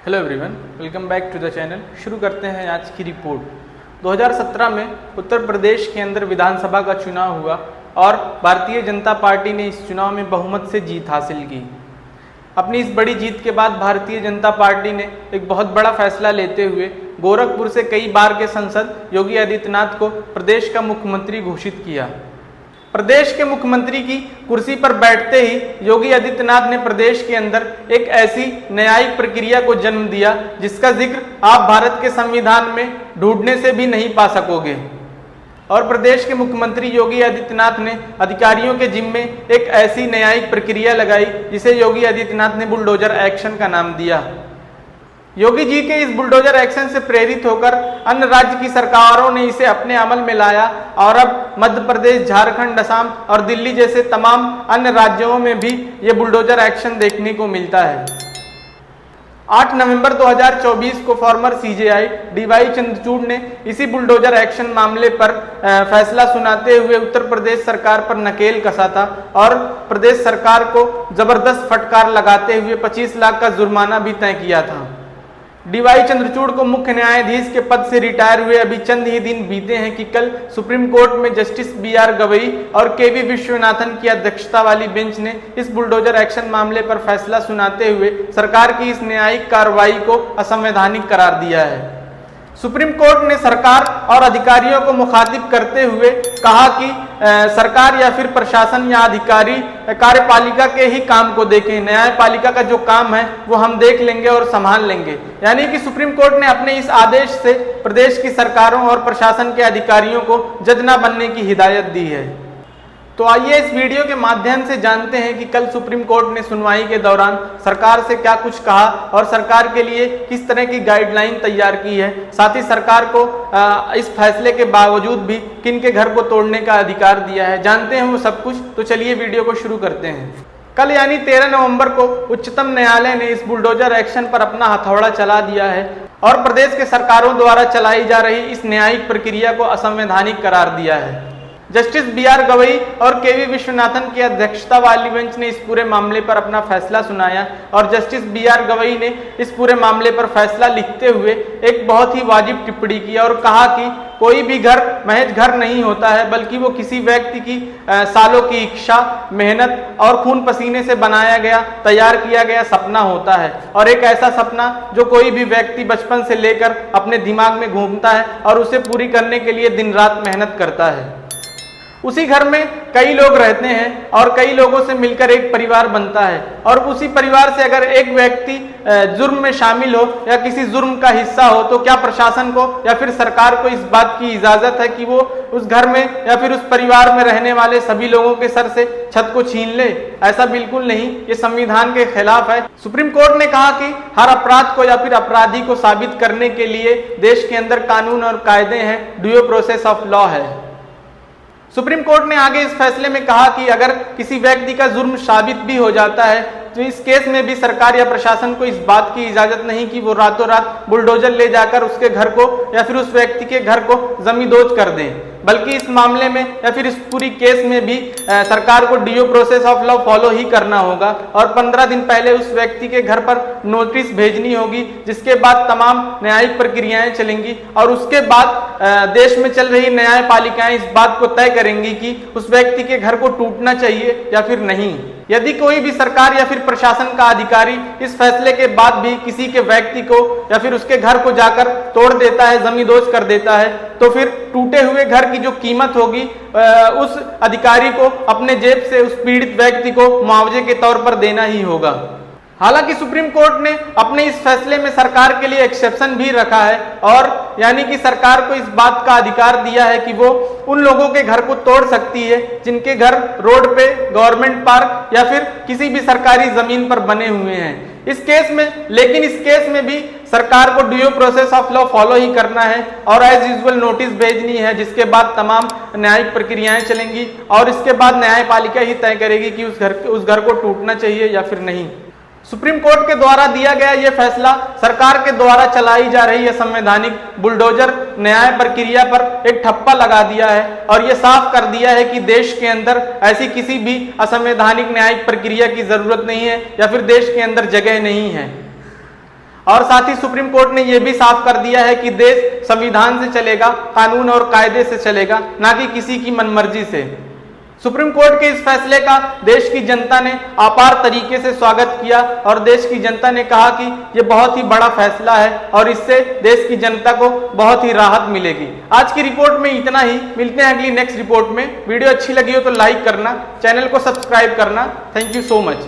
Hello everyone, welcome back to the channel. शुरू करते हैं आज की रिपोर्ट। 2017 में उत्तर प्रदेश के अंदर विधानसभा का चुनाव हुआ और भारतीय जनता पार्टी ने इस चुनाव में बहुमत से जीत हासिल की। अपनी इस बड़ी जीत के बाद भारतीय जनता पार्टी ने एक बहुत बड़ा फैसला लेते हुए गोरखपुर से कई बार के सांसद योगी आदित्यनाथ को प्रदेश का मुख्यमंत्री घोषित किया। प्रदेश के मुख्यमंत्री की कुर्सी पर बैठते ही योगी आदित्यनाथ ने प्रदेश के अंदर एक ऐसी न्यायिक प्रक्रिया को जन्म दिया जिसका जिक्र आप भारत के संविधान में ढूंढने से भी नहीं पा सकोगे। और प्रदेश के मुख्यमंत्री योगी आदित्यनाथ ने अधिकारियों के जिम्मे एक ऐसी न्यायिक प्रक्रिया लगाई जिसे योगी आदित्यनाथ ने बुलडोजर एक्शन का नाम दिया। योगी जी के इस बुलडोजर एक्शन से प्रेरित होकर अन्य राज्य की सरकारों ने इसे अपने अमल में लाया और अब मध्य प्रदेश, झारखंड, असम और दिल्ली जैसे तमाम अन्य राज्यों में भी ये बुलडोजर एक्शन देखने को मिलता है। 8 नवंबर 2024 को फॉर्मर सीजेआई डीवाई चंद्रचूड़ ने इसी बुलडोजर एक्शन मामले पर फैसला सुनाते हुए उत्तर प्रदेश सरकार पर नकेल कसा था और प्रदेश सरकार को जबरदस्त फटकार लगाते हुए 25 लाख का जुर्माना भी तय किया था। डीवाई चंद्रचूड़ को मुख्य न्यायाधीश के पद से रिटायर हुए अभी चंद ही दिन बीते हैं कि कल सुप्रीम कोर्ट में जस्टिस बीआर गवई और केवी विश्वनाथन की अध्यक्षता वाली बेंच ने इस बुलडोजर एक्शन मामले पर फैसला सुनाते हुए सरकार की इस न्यायिक कार्रवाई को असंवैधानिक करार दिया है। सुप्रीम कोर्ट ने सरकार और अधिकारियों को मुखातिब करते हुए कहा कि सरकार या फिर प्रशासन या अधिकारी कार्यपालिका के ही काम को देखें, न्यायपालिका का जो काम है वो हम देख लेंगे और संभाल लेंगे। यानी कि सुप्रीम कोर्ट ने अपने इस आदेश से प्रदेश की सरकारों और प्रशासन के अधिकारियों को जज न बनने की हिदायत दी है। तो आइए इस वीडियो के माध्यम से जानते हैं कि कल सुप्रीम कोर्ट ने सुनवाई के दौरान सरकार से क्या कुछ कहा और सरकार के लिए किस तरह की गाइडलाइन तैयार की है, साथ ही सरकार को इस फैसले के बावजूद भी किन के घर को तोड़ने का अधिकार दिया है। जानते हैं वो सब कुछ। तो चलिए वीडियो को शुरू करते हैं। कल यानी 13 नवंबर को उच्चतम न्यायालय ने इस बुलडोजर एक्शन पर अपना हथौड़ा चला दिया है और प्रदेश के सरकारों द्वारा चलाई जा रही इस न्यायिक प्रक्रिया को असंवैधानिक करार दिया है। जस्टिस बीआर गवई और केवी विश्वनाथन की अध्यक्षता वाली बेंच ने इस पूरे मामले पर अपना फैसला सुनाया और जस्टिस बीआर गवई ने इस पूरे मामले पर फैसला लिखते हुए एक बहुत ही वाजिब टिप्पणी की और कहा कि कोई भी घर महज घर नहीं होता है, बल्कि वो किसी व्यक्ति की सालों की इच्छा, मेहनत और खून पसीने से बनाया गया, तैयार किया गया सपना होता है। और एक ऐसा सपना जो कोई भी व्यक्ति बचपन से लेकर अपने दिमाग में घूमता है और उसे पूरी करने के लिए दिन रात मेहनत करता है। उसी घर में कई लोग रहते हैं और कई लोगों से मिलकर एक परिवार बनता है और उसी परिवार से अगर एक व्यक्ति जुर्म में शामिल हो या किसी जुर्म का हिस्सा हो तो क्या प्रशासन को या फिर सरकार को इस बात की इजाजत है कि वो उस घर में या फिर उस परिवार में रहने वाले सभी लोगों के सर से छत को छीन ले? ऐसा बिल्कुल नहीं, ये संविधान के खिलाफ है। सुप्रीम कोर्ट ने कहा कि हर अपराध को या फिर अपराधी को साबित करने के लिए देश के अंदर कानून और कायदे हैं, ड्यू प्रोसेस ऑफ लॉ है। सुप्रीम कोर्ट ने आगे इस फैसले में कहा कि अगर किसी व्यक्ति का जुर्म साबित भी हो जाता है तो इस केस में भी सरकार या प्रशासन को इस बात की इजाजत नहीं कि वो रातों रात बुलडोजर ले जाकर उसके घर को या फिर उस व्यक्ति के घर को जमींदोज कर दें, बल्कि इस मामले में या फिर इस पूरी केस में भी सरकार को due process of law follow ही करना होगा और 15 दिन पहले उस व्यक्ति के घर पर नोटिस भेजनी होगी, जिसके बाद तमाम न्यायिक प्रक्रियाएं चलेंगी और उसके बाद देश में चल रही न्यायपालिकाएं इस बात को तय करेंगी कि उस व्यक्ति के घर को टूटना चाहिए या फिर नहीं। यदि कोई भी सरकार या फिर प्रशासन का अधिकारी इस फैसले के बाद भी किसी के व्यक्ति को या फिर उसके घर को जाकर तोड़ देता है, जमींदोज कर देता है, तो फिर टूटे हुए घर की जो कीमत होगी उस अधिकारी को अपने जेब से उस पीड़ित व्यक्ति को मुआवजे के तौर पर देना ही होगा। हालांकि सुप्रीम कोर्ट ने अपने इस फैसले में सरकार के लिए एक्सेप्शन भी रखा है और यानी कि सरकार को इस बात का अधिकार दिया है कि वो उन लोगों के घर को तोड़ सकती है जिनके घर रोड पे, गवर्नमेंट पार्क या फिर किसी भी सरकारी जमीन पर बने हुए हैं इस केस में। लेकिन इस केस में भी सरकार को due process of law follow ही करना है और एज यूजुअल नोटिस भेजनी है, जिसके बाद तमाम न्यायिक प्रक्रियाएं चलेंगी और इसके बाद न्यायपालिका ही तय करेगी कि उस घर को टूटना चाहिए या फिर नहीं। सुप्रीम कोर्ट के द्वारा दिया गया यह फैसला सरकार के द्वारा चलाई जा रही असंवैधानिक बुलडोजर न्याय प्रक्रिया पर एक ठप्पा लगा दिया है और यह साफ कर दिया है कि देश के अंदर ऐसी किसी भी असंवैधानिक न्यायिक प्रक्रिया की जरूरत नहीं है या फिर देश के अंदर जगह नहीं है। और साथ ही सुप्रीम कोर्ट ने यह भी साफ कर दिया है कि देश संविधान से चलेगा, कानून और कायदे से चलेगा, ना कि किसी की मनमर्जी से। सुप्रीम कोर्ट के इस फैसले का देश की जनता ने अपार तरीके से स्वागत किया और देश की जनता ने कहा कि यह बहुत ही बड़ा फैसला है और इससे देश की जनता को बहुत ही राहत मिलेगी। आज की रिपोर्ट में इतना ही, मिलते हैं अगली नेक्स्ट रिपोर्ट में। वीडियो अच्छी लगी हो तो लाइक करना, चैनल को सब्सक्राइब करना। Thank you so much.